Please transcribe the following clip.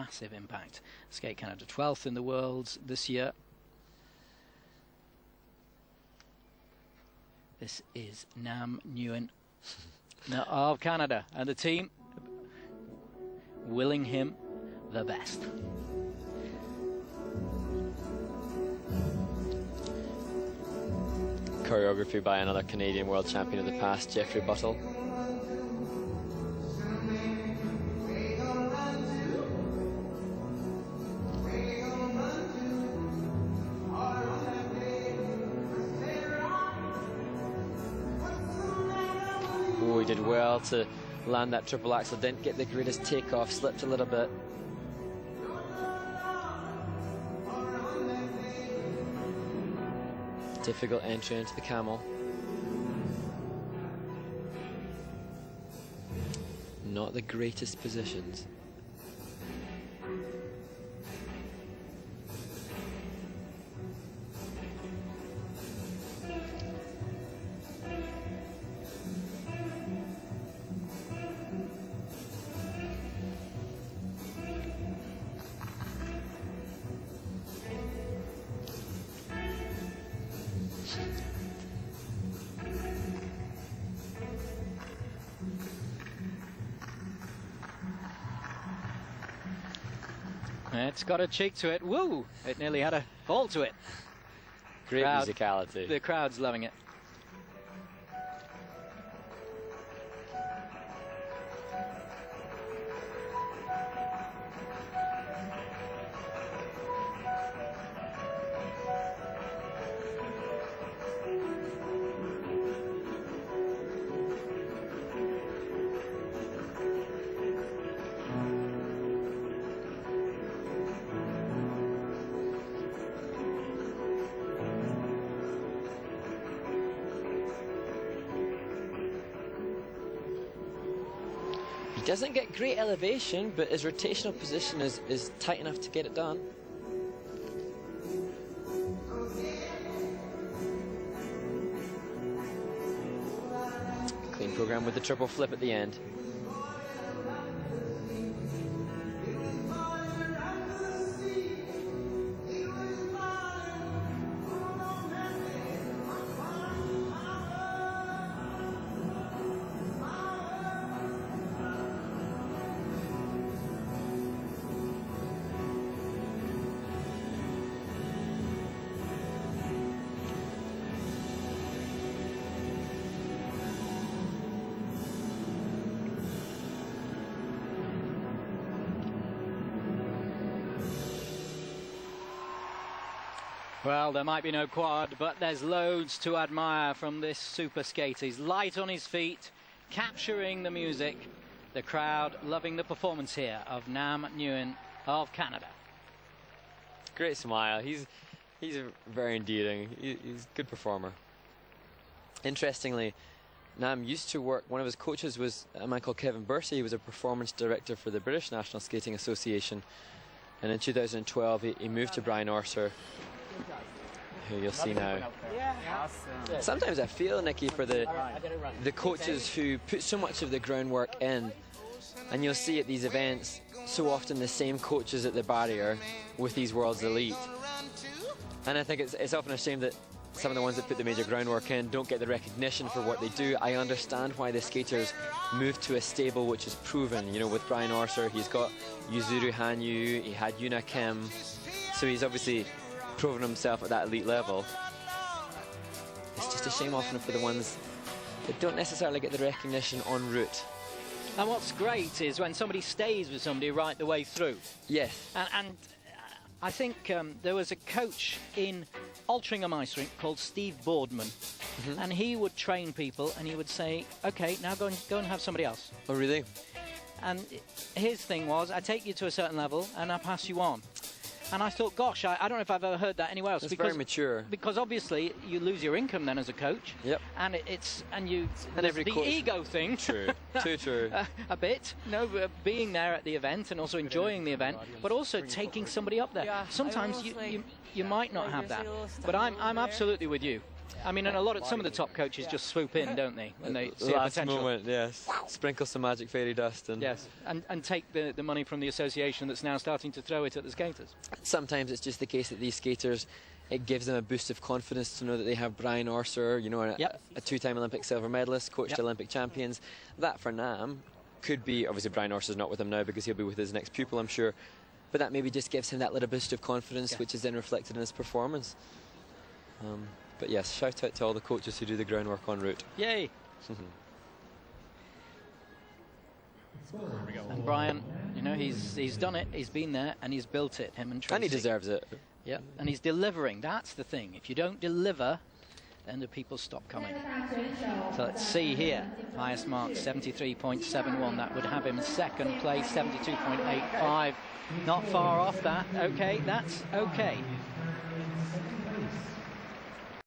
massive impact. Skate Canada 12th in the world this year. This is Nguyen of Canada, and the team willing him the best. Choreography by another Canadian world champion of the past, Jeffrey Buttle. Oh, he did well to land that triple axel, didn't get the greatest takeoff, slipped a little bit. Difficult entry into the camel. Not the greatest positions. It's got a cheek to it. Woo! It nearly had a ball to it. Great musicality. The crowd's loving it. He doesn't get great elevation, but his rotational position is tight enough to get it done. Clean program with the triple flip at the end. Well, there might be no quad, but there's loads to admire from this super skater. He's light on his feet, capturing the music. The crowd loving the performance here of Nguyen of Canada. Great smile. He's very endearing. He's a good performer. Interestingly, Nam used to work, one of his coaches was a man called Kevin Bursey. He was a performance director for the British National Skating Association. And in 2012, he moved to Brian Orser, who you'll see now. Sometimes I feel, Nicky, for the coaches who put so much of the groundwork in, and you'll see at these events so often the same coaches at the barrier with these world's elite. And I think it's often a shame that some of the ones that put the major groundwork in don't get the recognition for what they do. I understand why the skaters move to a stable which is proven. You know, with Brian Orser, he's got Yuzuru Hanyu, he had Yuna Kim, so he's obviously proven himself at that elite level. It's just a shame often for the ones that don't necessarily get the recognition en route. And what's great is when somebody stays with somebody right the way through. Yes. And I think there was a coach in Altrincham Ice Rink called Steve Boardman, and he would train people and he would say, okay, now go and have somebody else. Oh, really? And his thing was, I take you to a certain level and I pass you on. And I thought, gosh, I don't know if I've ever heard that anywhere else. That's very mature. Because obviously you lose your income then as a coach. Yep. And every the ego thing. True. Too true. A bit. No, being there at the event and also enjoying the event, but also taking somebody up there. Sometimes you might not have that. But I'm absolutely with you. I mean, and some of the top coaches just swoop in, don't they, when they see a Last potential. moment, yes. Sprinkle some magic fairy dust. And yes, and take the money from the association that's now starting to throw it at the skaters. Sometimes it's just the case that these skaters, it gives them a boost of confidence to know that they have Brian Orser, you know, a two-time Olympic silver medalist, coached Olympic champions. That for Nam could be, obviously Brian Orser's not with him now because he'll be with his next pupil, I'm sure, but that maybe just gives him that little boost of confidence, which is then reflected in his performance. But yes, shout out to all the coaches who do the groundwork en route. Yay! And Brian, you know, he's done it, he's been there, and he's built it, him and Tracy. And he deserves it. Yeah, and he's delivering, that's the thing. If you don't deliver, then the people stop coming. So let's see here, highest mark 73.71, that would have him second place, 72.85. Not far off that, okay, that's okay.